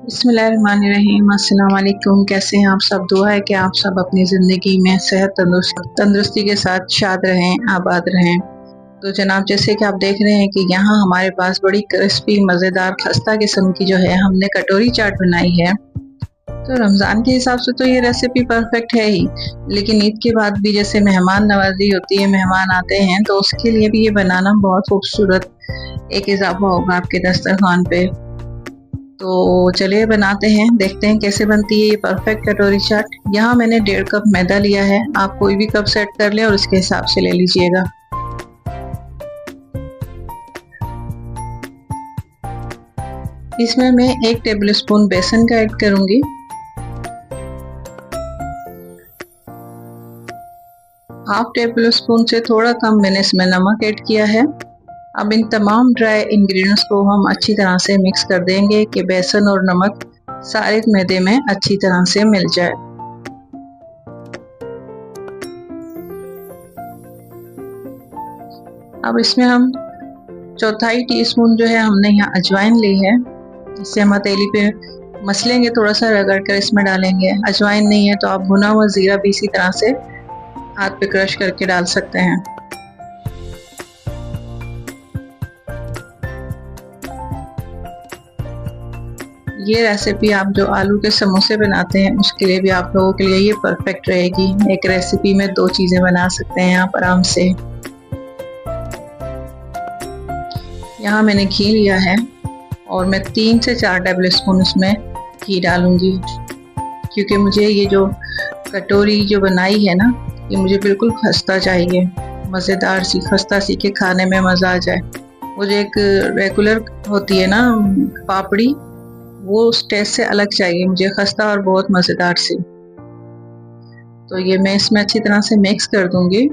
बिस्मिल्लाहिर्रहमानिर्रहीम। अस्सलाम वालेकुम। कैसे हैं आप सब? दुआ है कि आप सब अपनी ज़िंदगी में सेहत तंदुरुस्ती के साथ शाद रहें, आबाद रहें। तो जनाब, जैसे कि आप देख रहे हैं कि यहाँ हमारे पास बड़ी क्रिस्पी मज़ेदार खस्ता किस्म की जो है हमने कटोरी चाट बनाई है। तो रमज़ान के हिसाब से तो ये रेसिपी परफेक्ट है ही, लेकिन ईद के बाद भी जैसे मेहमान नवाजी होती है, मेहमान आते हैं, तो उसके लिए भी ये बनाना बहुत खूबसूरत एक इजाफा होगा आपके दस्तरखान पे। तो चलिए बनाते हैं, देखते हैं कैसे बनती है ये परफेक्ट कटोरी चाट। यहाँ मैंने 1.5 कप मैदा लिया है। आप कोई भी कप सेट कर लें और उसके हिसाब से ले लीजिएगा। इसमें मैं 1 टेबलस्पून बेसन का ऐड करूंगी। हाफ टेबल स्पून से थोड़ा कम मैंने इसमें नमक ऐड किया है। अब इन तमाम ड्राई इंग्रेडिएंट्स को हम अच्छी तरह से मिक्स कर देंगे कि बेसन और नमक सारे मैदे में अच्छी तरह से मिल जाए। अब इसमें हम 1/4 टीस्पून जो है हमने यहाँ अजवाइन ली है। इससे हम हथेली पे मसलेंगे, थोड़ा सा रगड़ कर इसमें डालेंगे। अजवाइन नहीं है तो आप भुना हुआ जीरा भी इसी तरह से हाथ पे क्रश करके डाल सकते हैं। ये रेसिपी आप जो आलू के समोसे बनाते हैं उसके लिए भी आप लोगों के लिए ये परफेक्ट रहेगी। एक रेसिपी में 2 चीज़ें बना सकते हैं आप आराम से। यहाँ मैंने घी लिया है और मैं 3 से 4 टेबल स्पून इसमें घी डालूंगी, क्योंकि मुझे ये जो कटोरी जो बनाई है ना, ये मुझे बिल्कुल खस्ता चाहिए, मज़ेदार सी खस्ता सी के खाने में मज़ा आ जाए। मुझे एक रेगुलर होती है ना पापड़ी, वो उस टेस्ट से अलग चाहिए मुझे, खस्ता और बहुत मज़ेदार सी। तो ये मैं इसमें अच्छी तरह से मिक्स कर दूंगी।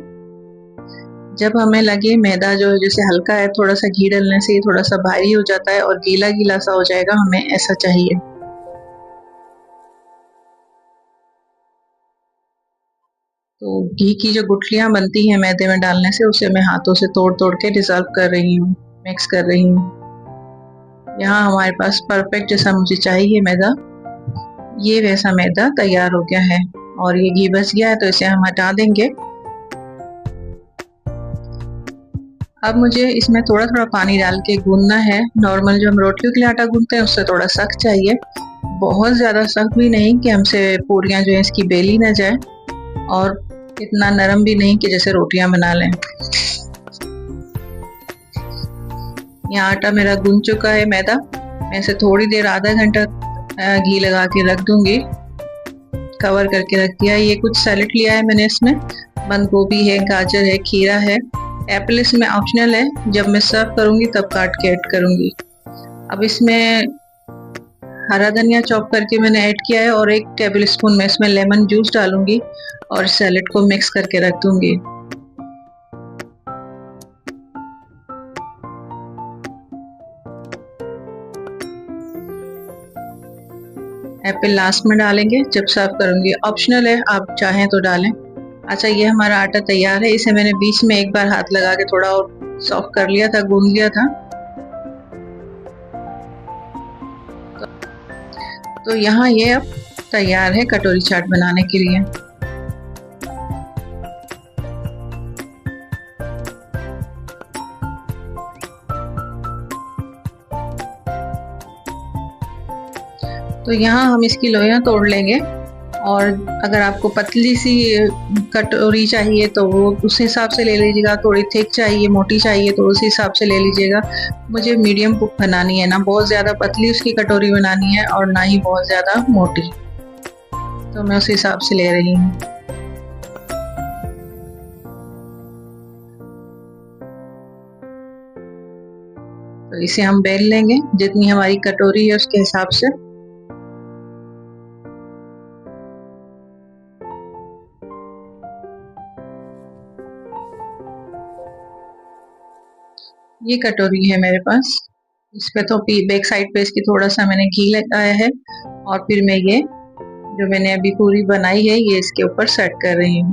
जब हमें लगे मैदा जो जैसे हल्का है, थोड़ा सा घी डालने से ये थोड़ा सा भारी हो जाता है और गीला गीला सा हो जाएगा, हमें ऐसा चाहिए। तो घी की जो गुठलियां बनती हैं मैदे में डालने से, उसे मैं हाथों से तोड़ तोड़ के डिजॉल्व कर रही हूँ, मिक्स कर रही हूँ। यहाँ हमारे पास परफेक्ट जैसा मुझे चाहिए मैदा, ये वैसा मैदा तैयार हो गया है। और ये घी बच गया है तो इसे हम हटा देंगे। अब मुझे इसमें थोड़ा थोड़ा पानी डाल के गूंदना है। नॉर्मल जो हम रोटियों के लिए आटा गूंदते हैं उससे थोड़ा सख्त चाहिए, बहुत ज़्यादा सख्त भी नहीं कि हमसे पूरियां जो है इसकी बेली ना जाए, और इतना नरम भी नहीं कि जैसे रोटियां बना लें। यहाँ आटा मेरा गूंद चुका है मैदा। मैं इसे थोड़ी देर आधा घंटा घी लगा के रख दूंगी, कवर करके रख दिया। ये कुछ सैलेड लिया है मैंने, इसमें बंद गोभी है, गाजर है, खीरा है। एप्पल इसमें ऑप्शनल है, जब मैं सर्व करूंगी तब काट के ऐड करूंगी। अब इसमें हरा धनिया चॉप करके मैंने ऐड किया है और 1 टेबल स्पून में इसमें लेमन जूस डालूंगी और सैलेड को मिक्स करके रख दूंगी। एप्पल लास्ट में डालेंगे जब सर्व करूंगी, ऑप्शनल है, आप चाहें तो डालें। अच्छा, ये हमारा आटा तैयार है। इसे मैंने बीच में एक बार हाथ लगा के थोड़ा और सॉफ्ट कर लिया था, गूंद लिया था। तो यहाँ ये अब तैयार है कटोरी चाट बनाने के लिए। तो यहाँ हम इसकी लोइयां तोड़ लेंगे, और अगर आपको पतली सी कटोरी चाहिए तो वो उस हिसाब से ले लीजिएगा, थोड़ी थिक चाहिए, मोटी चाहिए तो उस हिसाब से ले लीजिएगा। मुझे मीडियम बनानी है, ना बहुत ज़्यादा पतली उसकी कटोरी बनानी है और ना ही बहुत ज़्यादा मोटी, तो मैं उस हिसाब से ले रही हूँ। तो इसे हम बेल लेंगे जितनी हमारी कटोरी है उसके हिसाब से। ये कटोरी है मेरे पास, इस पे तो बैक साइड पे इसकी थोड़ा सा मैंने घी लगाया है, और फिर मैं ये जो मैंने अभी पूरी बनाई है ये इसके ऊपर सेट कर रही हूँ।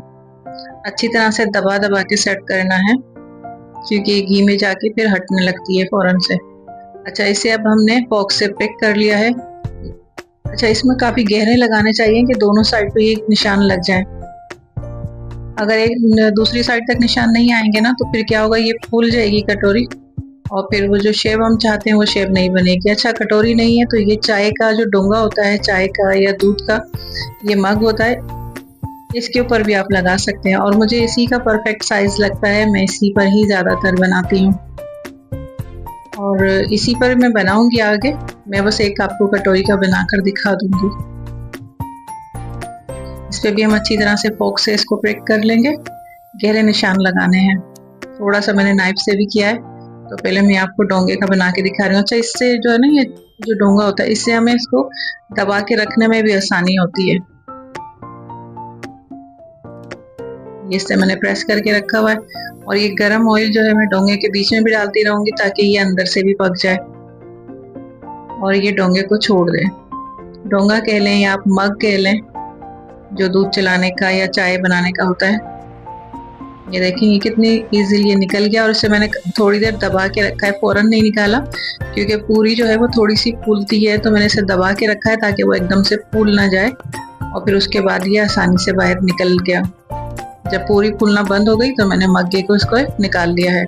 अच्छी तरह से दबा दबा के सेट करना है, क्योंकि घी में जाके फिर हटने लगती है फौरन से। अच्छा, इसे अब हमने फॉर्क से पिक कर लिया है। अच्छा, इसमें काफ़ी गहरे लगाने चाहिए कि दोनों साइड पे एक निशान लग जाए। अगर एक दूसरी साइड तक निशान नहीं आएंगे ना तो फिर क्या होगा, ये फूल जाएगी कटोरी और फिर वो जो शेप हम चाहते हैं वो शेप नहीं बनेगी। अच्छा, कटोरी नहीं है तो ये चाय का जो डोंगा होता है, चाय का या दूध का ये मग होता है, इसके ऊपर भी आप लगा सकते हैं। और मुझे इसी का परफेक्ट साइज लगता है, मैं इसी पर ही ज़्यादातर बनाती हूँ और इसी पर मैं बनाऊंगी आगे। मैं बस एक आपको कटोरी का बनाकर दिखा दूंगी। इस पर भी हम अच्छी तरह से फोक से इसको प्रेक कर लेंगे। गहरे निशान लगाने हैं, थोड़ा सा मैंने नाइफ से भी किया है। तो पहले मैं आपको डोंगे का बना के दिखा रही हूँ। अच्छा, इससे जो है ना, ये जो डोंगा होता है इससे हमें इसको दबा के रखने में भी आसानी होती है। इससे मैंने प्रेस करके रखा हुआ है और ये गरम ऑयल जो है मैं डोंगे के बीच में भी डालती रहूंगी ताकि ये अंदर से भी पक जाए और ये डोंगे को छोड़ दे। डोंगा कह लें या आप मग कह लें, जो दूध चलाने का या चाय बनाने का होता है। ये देखें ये कितनी इजीली ये निकल गया और इसे मैंने थोड़ी देर दबा के रखा है, फौरन नहीं निकाला क्योंकि पूरी जो है वो थोड़ी सी फूलती है, तो मैंने इसे दबा के रखा है ताकि वो एकदम से फूल ना जाए और फिर उसके बाद ये आसानी से बाहर निकल गया। जब पूरी फूलना बंद हो गई तो मैंने मग्गे को इसको निकाल लिया है।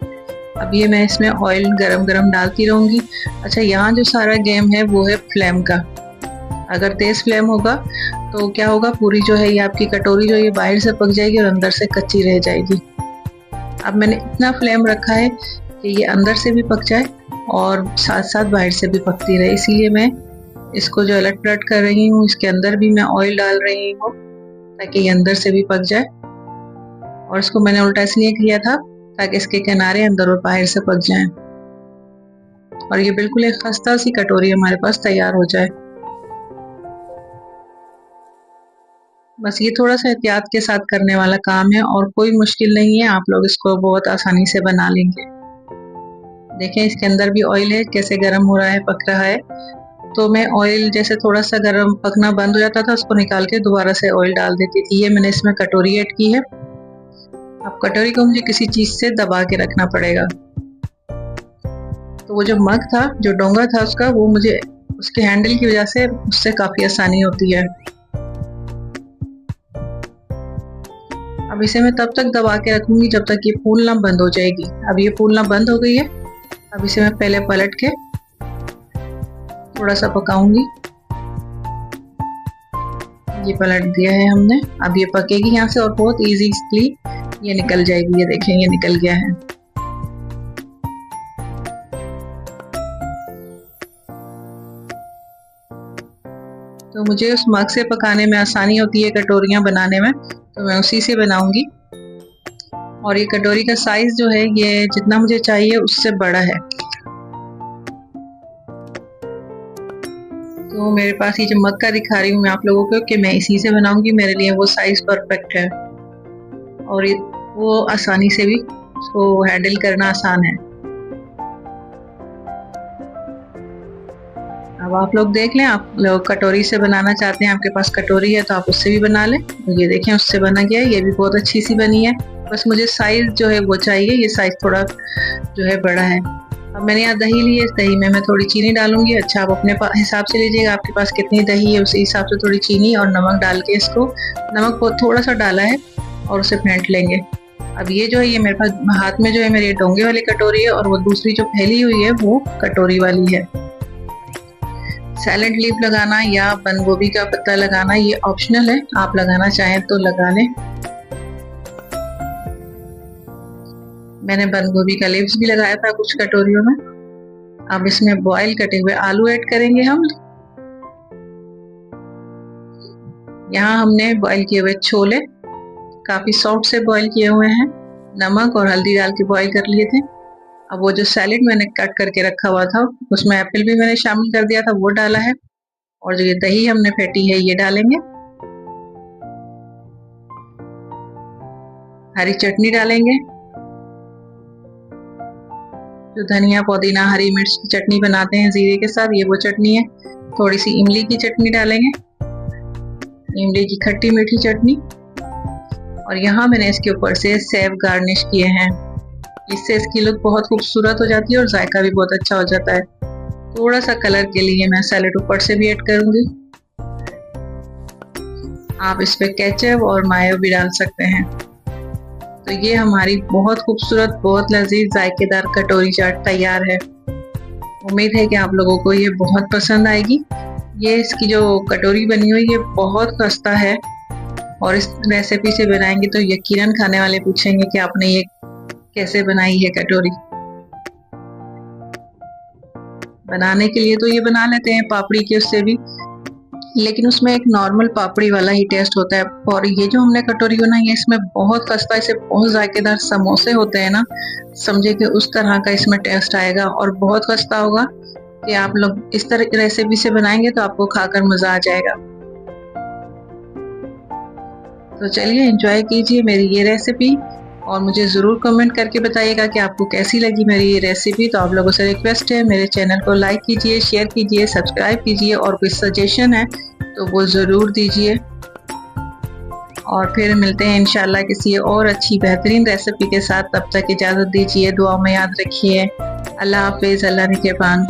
अब ये मैं इसमें ऑयल गरम गरम डालती रहूँगी। अच्छा, यहाँ जो सारा गेम है वो है फ्लेम का। अगर तेज़ फ्लेम होगा तो क्या होगा, पूरी जो है ये आपकी कटोरी जो ये बाहर से पक जाएगी और अंदर से कच्ची रह जाएगी। अब मैंने इतना फ्लेम रखा है कि ये अंदर से भी पक जाए और साथ साथ बाहर से भी पकती रहे, इसीलिए मैं इसको जो अलट पलट कर रही हूँ, इसके अंदर भी मैं ऑयल डाल रही हूँ ताकि ये अंदर से भी पक जाए। और इसको मैंने उल्टा इसलिए किया था ताकि इसके किनारे अंदर और बाहर से पक जाएं और ये बिल्कुल एक खस्ता सी कटोरी हमारे पास तैयार हो जाए। बस ये थोड़ा सा एहतियात के साथ करने वाला काम है और कोई मुश्किल नहीं है, आप लोग इसको बहुत आसानी से बना लेंगे। देखें इसके अंदर भी ऑयल है, कैसे गर्म हो रहा है, पक रहा है। तो मैं ऑयल जैसे थोड़ा सा गर्म पकना बंद हो जाता था उसको निकाल के दोबारा से ऑयल डाल देती थी। ये मैंने इसमें कटोरी ऐड की है। अब कटोरी को मुझे किसी चीज से दबा के रखना पड़ेगा। तो वो जो मग था, जो डोंगा था उसका, वो मुझे उसके हैंडल की वजह से उससे काफी आसानी होती है। अब इसे मैं तब तक दबा के रखूंगी जब तक ये फूलना बंद हो जाएगी। अब ये फूलना बंद हो गई है। अब इसे मैं पहले पलट के थोड़ा सा पकाऊंगी। ये पलट दिया है हमने। अब ये पकेगी यहाँ से और बहुत इजीली ये निकल जाएगी। ये देखें ये निकल गया है। तो मुझे उस मग से पकाने में आसानी होती है, कटोरियां बनाने में, तो मैं उसी से बनाऊंगी। और ये कटोरी का साइज जो है ये जितना मुझे चाहिए उससे बड़ा है। तो मेरे पास ये जो मग का दिखा रही हूँ मैं आप लोगों को कि मैं इसी से बनाऊंगी, मेरे लिए वो साइज परफेक्ट है और ये वो आसानी से भी उसको हैंडल करना आसान है। अब आप लोग देख लें, आप लोग कटोरी से बनाना चाहते हैं, आपके पास कटोरी है तो आप उससे भी बना लें। तो ये देखें उससे बना गया है, ये भी बहुत अच्छी सी बनी है। बस मुझे साइज जो है वो चाहिए, ये साइज थोड़ा जो है बड़ा है। अब मैंने यहाँ दही ली है, इस दही में मैं थोड़ी चीनी डालूंगी। अच्छा, आप अपने हिसाब से लीजिएगा, आपके पास कितनी दही है उसी हिसाब से थोड़ी चीनी और नमक डाल के इसको, नमक थोड़ा सा डाला है और उसे फेंट लेंगे। अब ये जो है ये मेरे पास हाथ में जो है मेरी डोंगे वाली कटोरी है और वो दूसरी जो फैली हुई है वो कटोरी वाली है। सैलेड लीफ लगाना या बंद गोभी का पत्ता लगाना ये ऑप्शनल है, आप लगाना चाहें तो लगा लें। मैंने बंद गोभी का लीव्स भी लगाया था कुछ कटोरियों में। अब इसमें बॉयल कटे हुए आलू ऐड करेंगे हम। यहाँ हमने बॉयल किए हुए छोले काफी सॉफ्ट से बॉयल किए हुए हैं, नमक और हल्दी डाल के बॉयल कर लिए थे। अब वो जो सैलेड मैंने कट करके रखा हुआ था उसमें एप्पल भी मैंने शामिल कर दिया था, वो डाला है। और जो ये दही हमने फेंटी है ये डालेंगे। हरी चटनी डालेंगे, जो धनिया पुदीना हरी मिर्च की चटनी बनाते हैं जीरे के साथ, ये वो चटनी है। थोड़ी सी इमली की चटनी डालेंगे, इमली की खट्टी मीठी चटनी। और यहाँ मैंने इसके ऊपर से सेब गार्निश किए हैं, इससे इसकी लुक बहुत खूबसूरत हो जाती है और जायका भी बहुत अच्छा हो जाता है। थोड़ा सा कलर के लिए मैं सैलेड ऊपर से भी ऐड करूंगी। आप इस पे केचप और मायो भी डाल सकते हैं। तो ये हमारी बहुत खूबसूरत, बहुत लजीज, जायकेदार कटोरी चाट तैयार है। उम्मीद है कि आप लोगों को ये बहुत पसंद आएगी। ये इसकी जो कटोरी बनी हुई है बहुत खस्ता है और इस रेसिपी से बनाएंगे तो यकीनन खाने वाले पूछेंगे कि आपने ये कैसे बनाई है कटोरी। बनाने के लिए तो ये बना लेते हैं पापड़ी के उससे भी, लेकिन उसमें एक नॉर्मल पापड़ी वाला ही टेस्ट होता है। और ये जो हमने कटोरी बनाई है इसमें बहुत खस्ता, इसे बहुत जायकेदार समोसे होते हैं ना, समझे कि उस तरह का इसमें टेस्ट आएगा और बहुत खस्ता होगा कि आप लोग इस तरह की रेसिपी से बनाएंगे तो आपको खाकर मजा आ जाएगा। तो चलिए एंजॉय कीजिए मेरी ये रेसिपी और मुझे ज़रूर कमेंट करके बताइएगा कि आपको कैसी लगी मेरी ये रेसिपी। तो आप लोगों से रिक्वेस्ट है, मेरे चैनल को लाइक कीजिए, शेयर कीजिए, सब्सक्राइब कीजिए और कोई सजेशन है तो वो ज़रूर दीजिए। और फिर मिलते हैं इंशाल्लाह किसी और अच्छी बेहतरीन रेसिपी के साथ। तब तक इजाज़त दीजिए, दुआ में याद रखिए। अल्लाह हाफिज़, अल्लाह निगहबान।